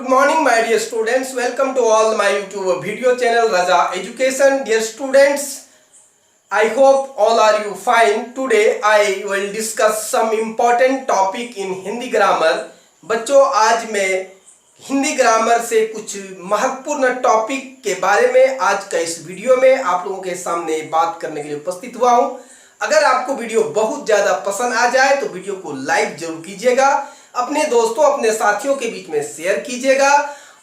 Good morning, my dear students. Welcome to all my YouTube video channel Raja Education. Dear students, I hope all are you fine. Today I will discuss some important topic in Hindi grammar. बच्चों, आज मैं Hindi grammar से कुछ महत्वपूर्ण topic के बारे में आज का इस वीडियो में आप लोगों के सामने बात करने के लिए उपस्थित हुआ हूं। अगर आपको वीडियो बहुत ज़्यादा पसंद आ जाए तो वीडियो को लाइक जरूर कीजिएगा, अपने दोस्तों अपने साथियों के बीच में शेयर कीजिएगा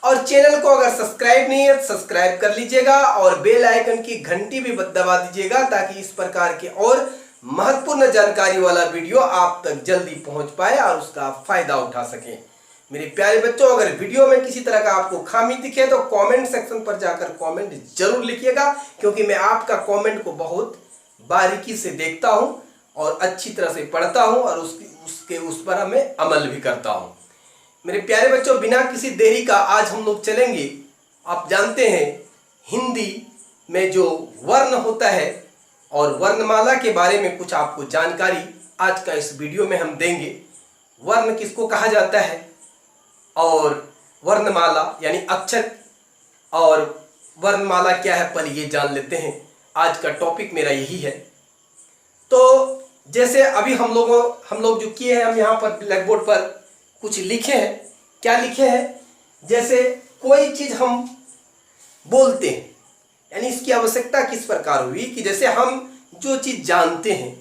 और चैनल को अगर सब्सक्राइब नहीं है तो सब्सक्राइब कर लीजिएगा और बेल आइकन की घंटी भी दबा दीजिएगा ताकि इस प्रकार के और महत्वपूर्ण जानकारी वाला वीडियो आप तक जल्दी पहुंच पाए और उसका फायदा उठा सकें। मेरे प्यारे बच्चों, अगर वीडियो में किसी तरह का आपको खामी दिखे तो कमेंट सेक्शन पर जाकर कमेंट जरूर लिखिएगा, क्योंकि मैं आपका कमेंट को बहुत बारीकी से देखता हूं और अच्छी तरह से पढ़ता हूं और उस पर मैं अमल भी करता हूं। मेरे प्यारे बच्चों, बिना किसी देरी का आज हम लोग चलेंगे। आप जानते हैं हिंदी में जो वर्ण होता है और वर्णमाला के बारे में कुछ आपको जानकारी आज का इस वीडियो में हम देंगे। वर्ण किसको कहा जाता है और वर्णमाला यानी अक्षर और वर्णमाला क्या है, पहले ये जान लेते हैं। आज का टॉपिक मेरा यही है। तो जैसे अभी हम लोग जो किए हैं, हम यहाँ पर ब्लैक बोर्ड पर कुछ लिखे हैं। क्या लिखे हैं? जैसे कोई चीज़ हम बोलते हैं, यानी इसकी आवश्यकता किस प्रकार हुई कि जैसे हम जो चीज़ जानते हैं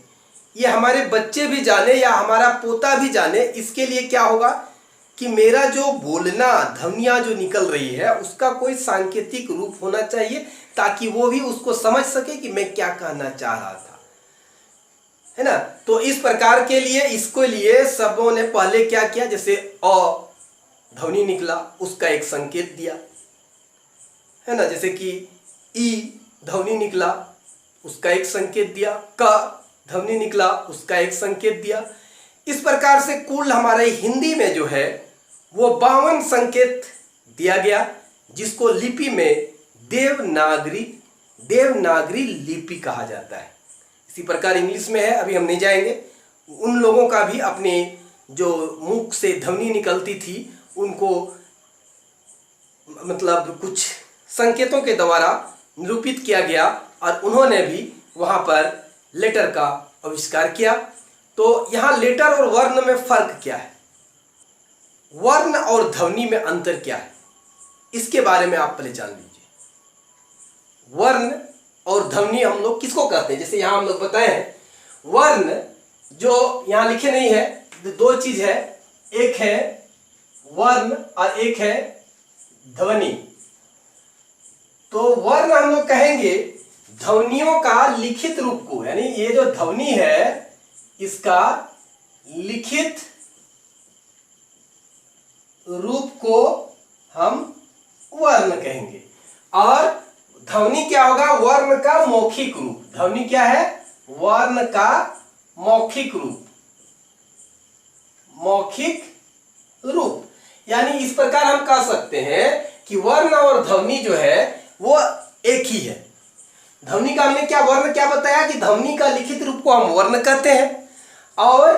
ये हमारे बच्चे भी जाने या हमारा पोता भी जाने, इसके लिए क्या होगा कि मेरा जो बोलना ध्वनियाँ जो निकल रही है उसका कोई सांकेतिक रूप होना चाहिए ताकि वो भी उसको समझ सके कि मैं क्या कहना चाह रहा था, है ना। तो इस प्रकार के लिए इसके लिए सबों ने पहले क्या किया, जैसे अ ध्वनि निकला उसका एक संकेत दिया, है ना। जैसे कि ई ध्वनि निकला उसका एक संकेत दिया, क ध्वनि निकला उसका एक संकेत दिया। इस प्रकार से कुल हमारे हिंदी में जो है वो 52 संकेत दिया गया, जिसको लिपि में देवनागरी लिपि कहा जाता है। इसी प्रकार इंग्लिश में है, अभी हम नहीं जाएंगे। उन लोगों का भी अपने जो मुख से ध्वनि निकलती थी उनको मतलब कुछ संकेतों के द्वारा निरूपित किया गया और उन्होंने भी वहाँ पर लेटर का आविष्कार किया। तो यहाँ लेटर और वर्ण में फर्क क्या है, वर्ण और ध्वनि में अंतर क्या है, इसके बारे में आप पहले जान लीजिए। वर्ण और ध्वनि हम लोग किसको कहते हैं? जैसे यहाँ हम लोग बताए हैं वर्ण जो यहाँ लिखे नहीं है, दो चीज है, एक है वर्ण और एक है ध्वनि। तो वर्ण हम लोग कहेंगे ध्वनियों का लिखित रूप को, यानी ये जो ध्वनि है इसका लिखित रूप को हम वर्ण कहेंगे। और ध्वनि क्या होगा? वर्ण का मौखिक रूप। ध्वनि क्या है? वर्ण का मौखिक रूप। मौखिक रूप यानी इस प्रकार हम कह सकते हैं कि वर्ण और ध्वनि जो है वो एक ही है। ध्वनि का हमने क्या वर्ण क्या बताया कि ध्वनि का लिखित रूप को हम वर्ण कहते हैं और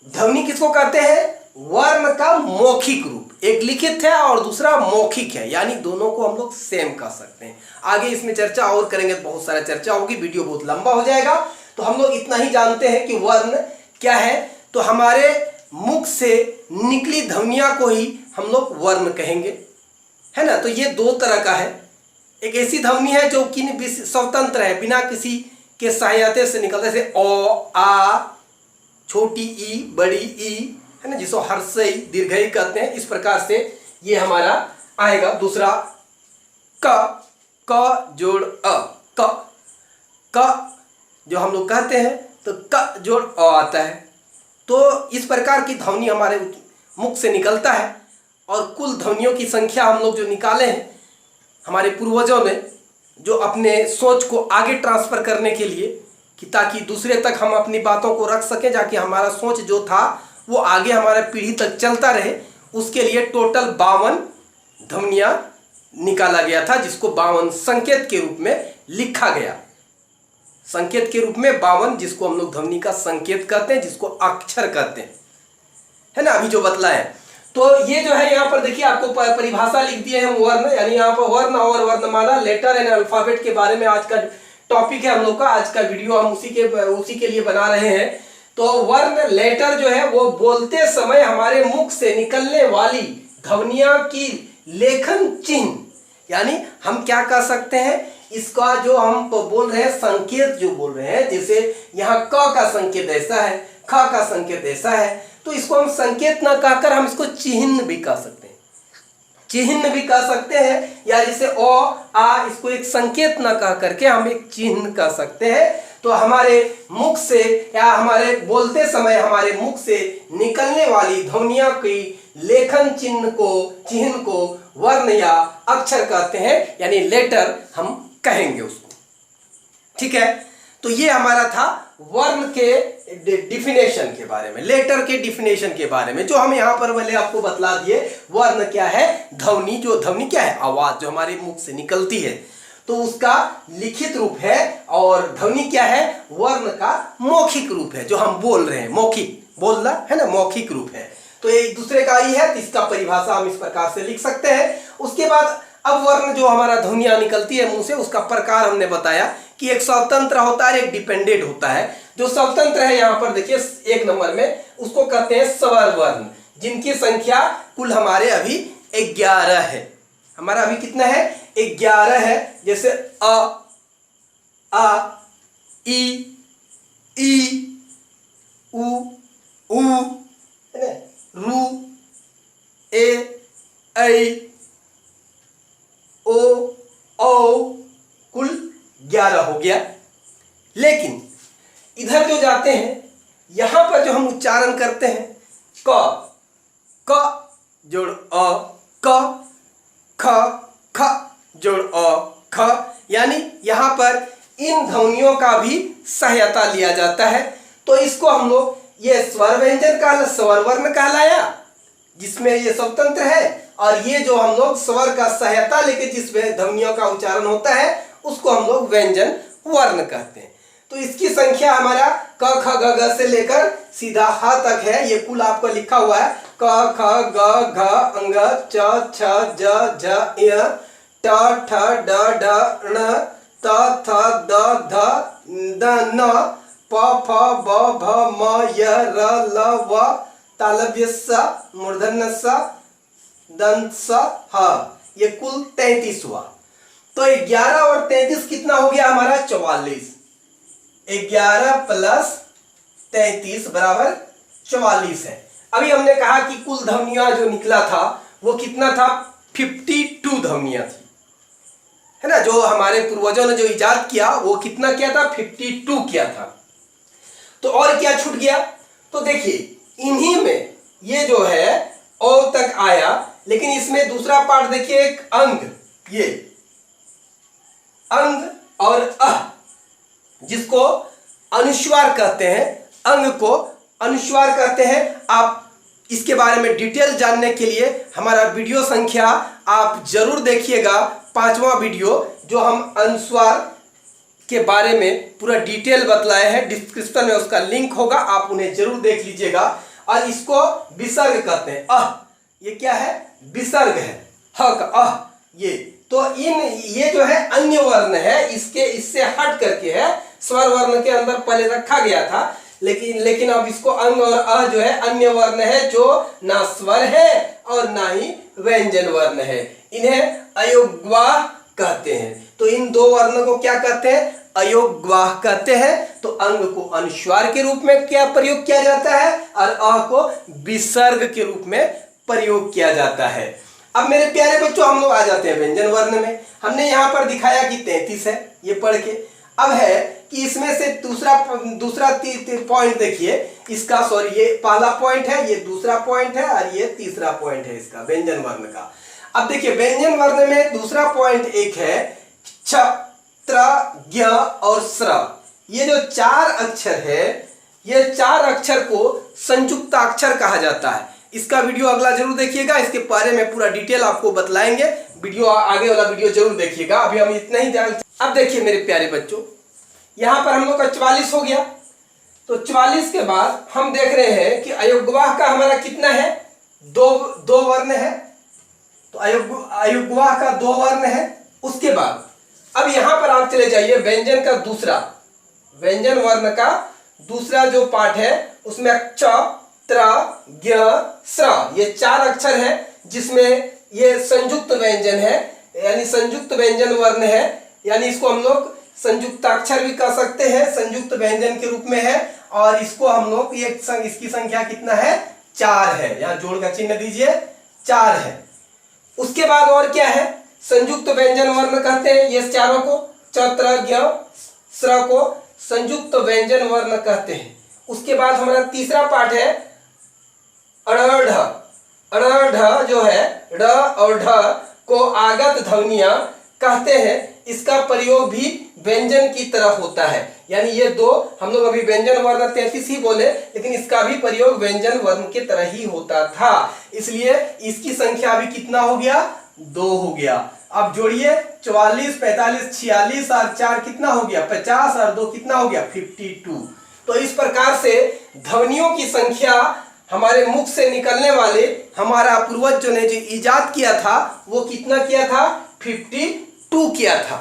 ध्वनि किसको कहते हैं? वर्ण का मौखिक रूप। एक लिखित है और दूसरा मौखिक है, यानी दोनों को हम लोग सेम कह सकते हैं। आगे इसमें चर्चा और करेंगे, बहुत सारा चर्चा होगी, वीडियो बहुत लंबा हो जाएगा। तो हम लोग इतना ही जानते हैं कि वर्ण क्या है। तो हमारे मुख से निकली ध्वनियां को ही हम लोग वर्ण कहेंगे, है ना। तो ये दो तरह का है। एक ऐसी ध्वनि है जो कि स्वतंत्र है, बिना किसी के सहायता से निकलता है, जैसे ओ आ, छोटी ई बड़ी ई, है ना, जिसको हर्षई दीर्घई कहते हैं। इस प्रकार से ये हमारा आएगा। दूसरा क जोड़ अ, क जो हम लोग कहते हैं तो क जोड़ अ आता है। तो इस प्रकार की ध्वनि हमारे मुख से निकलता है और कुल ध्वनियों की संख्या हम लोग जो निकाले हैं हमारे पूर्वजों ने, जो अपने सोच को आगे ट्रांसफर करने के लिए कि ताकि दूसरे तक हम अपनी बातों को रख सकें, जाकि हमारा सोच जो था वो आगे हमारे पीढ़ी तक चलता रहे, उसके लिए टोटल 52 ध्वनियाँ निकाला गया था, जिसको 52 संकेत के रूप में लिखा गया। संकेत के रूप में 52, जिसको हम लोग ध्वनि का संकेत कहते हैं, जिसको अक्षर कहते हैं, है ना, अभी जो बतलाए। तो ये जो है यहाँ पर देखिए आपको परिभाषा लिख दिए हम वर्ण, यानी यहाँ पर वर्ण और वर्णमाला, लेटर एंड अल्फाबेट के बारे में आज का टॉपिक है हम लोग का। आज का वीडियो हम उसी के लिए बना रहे हैं। तो वर्ण लेटर जो है वो बोलते समय हमारे मुख से निकलने वाली ध्वनियों की लेखन चिन्ह, यानी हम क्या कर सकते हैं, इसका जो हम बोल रहे हैं संकेत जो बोल रहे हैं, जैसे यहाँ क का संकेत ऐसा है, ख का संकेत ऐसा है, तो इसको हम संकेत ना कहकर हम इसको चिन्ह भी कह सकते हैं, चिन्ह भी कह सकते हैं। या जैसे ओ आ, इसको एक संकेत ना कह करके हम एक चिन्ह कह सकते हैं। तो हमारे मुख से या हमारे बोलते समय हमारे मुख से निकलने वाली ध्वनियों की लेखन चिन्ह को वर्ण या अक्षर कहते हैं, यानी लेटर हम कहेंगे उसको। ठीक है, तो ये हमारा था वर्ण के डिफिनेशन के बारे में, लेटर के डिफिनेशन के बारे में, जो हम यहाँ पर पहले आपको बतला दिए। वर्ण क्या है, ध्वनि, जो ध्वनि क्या है, आवाज जो हमारे मुख से निकलती है, तो उसका लिखित रूप है। और ध्वनि क्या है, वर्ण का मौखिक रूप है, जो हम बोल रहे हैं, मौखिक बोलना है ना, मौखिक रूप है। तो एक दूसरे का ही है, तो इसका परिभाषा हम इस प्रकार से लिख सकते हैं। उसके बाद अब वर्ण जो हमारा ध्वनियां निकलती है मुंह से, उसका प्रकार हमने बताया कि एक स्वतंत्र होता है, एक डिपेंडेंट होता है। जो स्वतंत्र है यहाँ पर देखिए 1 नंबर में, उसको कहते हैं स्वर वर्ण, जिनकी संख्या कुल हमारे अभी 11 है। हमारा अभी कितना है, 11 है। जैसे अ, आ, ई, उ, रु, ए, ऐ, ओ, औ, कुल 11 हो गया। लेकिन इधर जो जाते हैं, यहां पर जो हम उच्चारण करते हैं, क जोड़ अ, क, ख, ख जोड़ अ, ख, यानी यहां पर इन ध्वनियों का भी सहायता लिया जाता है। तो इसको हम लोग ये स्वर व्यंजन का स्वर वर्ण कहलाया, जिसमें ये स्वतंत्र है, और ये जो हम लोग स्वर का सहायता लेके जिसमें ध्वनियों का उच्चारण होता है, उसको हम लोग व्यंजन वर्ण कहते हैं। तो इसकी संख्या हमारा क ख ग घ से लेकर सीधा ह तक है। ये कुल आपको लिखा हुआ है, क ख ग घ अंग च छ ज झ य ट ठ ड ढ ण त थ द ध द न प फ ब भ म य र ल व तालव्य स मूर्धन्य स दंत स ह। ये कुल 33 हुआ। तो 11 और 33 कितना हो गया हमारा, 44। 11 प्लस 33 बराबर 44 है। अभी हमने कहा कि कुल ध्वनियां जो निकला था वो कितना था, 52 ध्वनियां थी, है ना। जो हमारे पूर्वजों ने जो इजाद किया वो कितना किया था, 52 किया था। तो और क्या छूट गया, तो देखिए इन्हीं में ये जो है ओ तक आया, लेकिन इसमें दूसरा पार्ट देखिए, एक अंग, ये अंग और अह, जिसको अनुस्वार कहते हैं, अंग को अनुस्वार कहते हैं। आप इसके बारे में डिटेल जानने के लिए हमारा वीडियो संख्या आप जरूर देखिएगा, 5वां वीडियो, जो हम अनुस्वार के बारे में पूरा डिटेल बतलाए हैं। डिस्क्रिप्शन में उसका लिंक होगा, आप उन्हें जरूर देख लीजिएगा। और इसको विसर्ग कहते हैं, अह, ये क्या है, विसर्ग है, ह का अह, ये तो ये जो है अन्य वर्ण है, इससे हट करके है, स्वर वर्ण के अंदर पहले रखा गया था, लेकिन अब इसको अंग और अ जो है अन्य वर्ण है, जो ना स्वर है और ना ही व्यंजन वर्ण है। इन्हें अयोग्वाह कहते हैं। तो इन दो वर्ण को क्या कहते हैं, अयोग्वाह कहते हैं। तो अंग को अनुस्वार के रूप में क्या प्रयोग किया जाता है, और अ को विसर्ग के रूप में प्रयोग किया जाता है। अब मेरे प्यारे बच्चों, हम लोग आ जाते हैं व्यंजन वर्ण में। हमने यहाँ पर दिखाया कि 33 है, ये पढ़ के। अब है कि इसमें से दूसरा पॉइंट देखिए इसका, सॉरी ये पहला पॉइंट है, ये दूसरा पॉइंट है, और ये तीसरा पॉइंट है इसका व्यंजन वर्ण का। अब देखिए व्यंजन वर्ण में दूसरा पॉइंट एक है छ, त्र, ज्ञ और स्र। ये जो 4 अक्षर है, ये 4 अक्षर को संयुक्ताक्षर कहा जाता है। इसका वीडियो अगला जरूर देखिएगा, इसके बारे में पूरा डिटेल आपको बतलाएंगे। वीडियो आगे वाला वीडियो जरूर देखिएगा, अभी हम इतना ही जान। अब देखिए मेरे प्यारे बच्चों, यहाँ पर हम लोग का 44 हो गया। तो 44 के बाद हम देख रहे हैं कि अयोग्वाह का हमारा कितना है, दो वर्ण है, तो अयुग्वा का 2 वर्ण है। उसके बाद अब यहां पर आप चले जाइए, व्यंजन का दूसरा, व्यंजन वर्ण का दूसरा जो पार्ट है उसमें च, त्र, ज्ञ, स्र, ये 4 अक्षर है जिसमें ये संयुक्त व्यंजन है, यानी संयुक्त व्यंजन वर्ण है, यानी इसको हम लोग संयुक्ताक्षर भी कह सकते हैं, संयुक्त व्यंजन के रूप में है। और इसको हम लोग इसकी संख्या कितना है, 4 है। यहां जोड़ का चिन्ह दीजिए, 4 है। उसके बाद और क्या है, संयुक्त व्यंजन वर्ण कहते हैं ये चारों को, च, त्र, ज्ञ, स्र को संयुक्त व्यंजन वर्ण कहते हैं। उसके बाद हमारा तीसरा पार्ट है अड़, ढ। अड़, ढ जो है, ड और ढ को आगत ध्वनियां कहते हैं। इसका प्रयोग भी व्यंजन की तरह होता है, यानी ये 2 हम लोग अभी व्यंजन वर्ण 33 ही बोले, लेकिन इसका भी प्रयोग व्यंजन वर्ण के तरह ही होता था, इसलिए इसकी संख्या अभी कितना हो गया, 2 हो गया। अब जोड़िए, 44, 45, 46 और 4 कितना हो गया, 50 और 2 कितना हो गया, 52। तो इस प्रकार से ध्वनियों की संख्या हमारे मुख से निकलने वाले हमारा पूर्वज ने जो इजाद किया था वो कितना किया था, 52 किया था,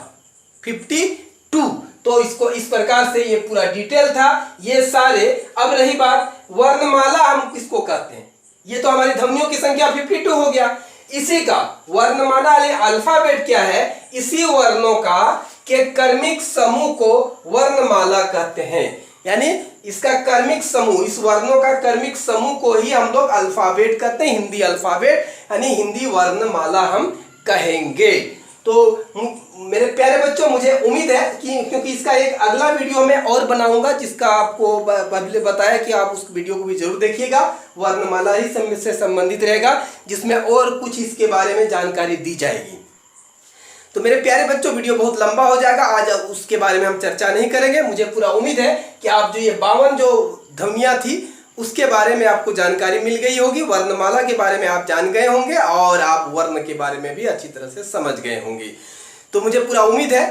52। तो इसको इस प्रकार से ये पूरा डिटेल था, ये सारे। अब रही बात वर्णमाला, हम किसको कहते हैं, ये तो हमारी ध्वनियों की संख्या 52 हो गया। इसी का वर्णमाला अल्फाबेट क्या है, इसी वर्णों का के क्रमिक समूह को वर्णमाला कहते हैं, यानी इसका क्रमिक समूह, इस वर्णों का क्रमिक समूह को ही हम लोग अल्फाबेट कहते हैं, हिंदी अल्फाबेट यानी हिंदी वर्णमाला हम कहेंगे। तो मेरे प्यारे बच्चों, मुझे उम्मीद है कि क्योंकि इसका एक अगला वीडियो मैं और बनाऊंगा जिसका आपको पहले बताया कि आप उस वीडियो को भी जरूर देखिएगा, वर्णमाला ही से संबंधित रहेगा, जिसमें और कुछ इसके बारे में जानकारी दी जाएगी। तो मेरे प्यारे बच्चों, वीडियो बहुत लंबा हो जाएगा, आज उसके बारे में हम चर्चा नहीं करेंगे। मुझे पूरा उम्मीद है कि आप जो ये 52 जो ध्वनियाँ थी उसके बारे में आपको जानकारी मिल गई होगी, वर्णमाला के बारे में आप जान गए होंगे और आप वर्ण के बारे में भी अच्छी तरह से समझ गए होंगे। तो मुझे पूरा उम्मीद है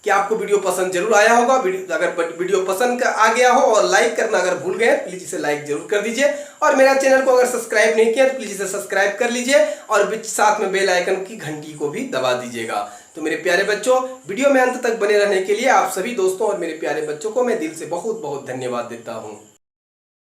कि आपको वीडियो पसंद जरूर आया होगा। अगर वीडियो पसंद आ गया हो और लाइक करना अगर भूल गए प्लीज इसे लाइक जरूर कर दीजिए, और मेरा चैनल को अगर सब्सक्राइब नहीं किया तो प्लीज इसे सब्सक्राइब कर लीजिए और साथ में बेल आइकन की घंटी को भी दबा दीजिएगा। तो मेरे प्यारे बच्चों, वीडियो में अंत तक बने रहने के लिए आप सभी दोस्तों और मेरे प्यारे बच्चों को मैं दिल से बहुत बहुत धन्यवाद देता हूँ।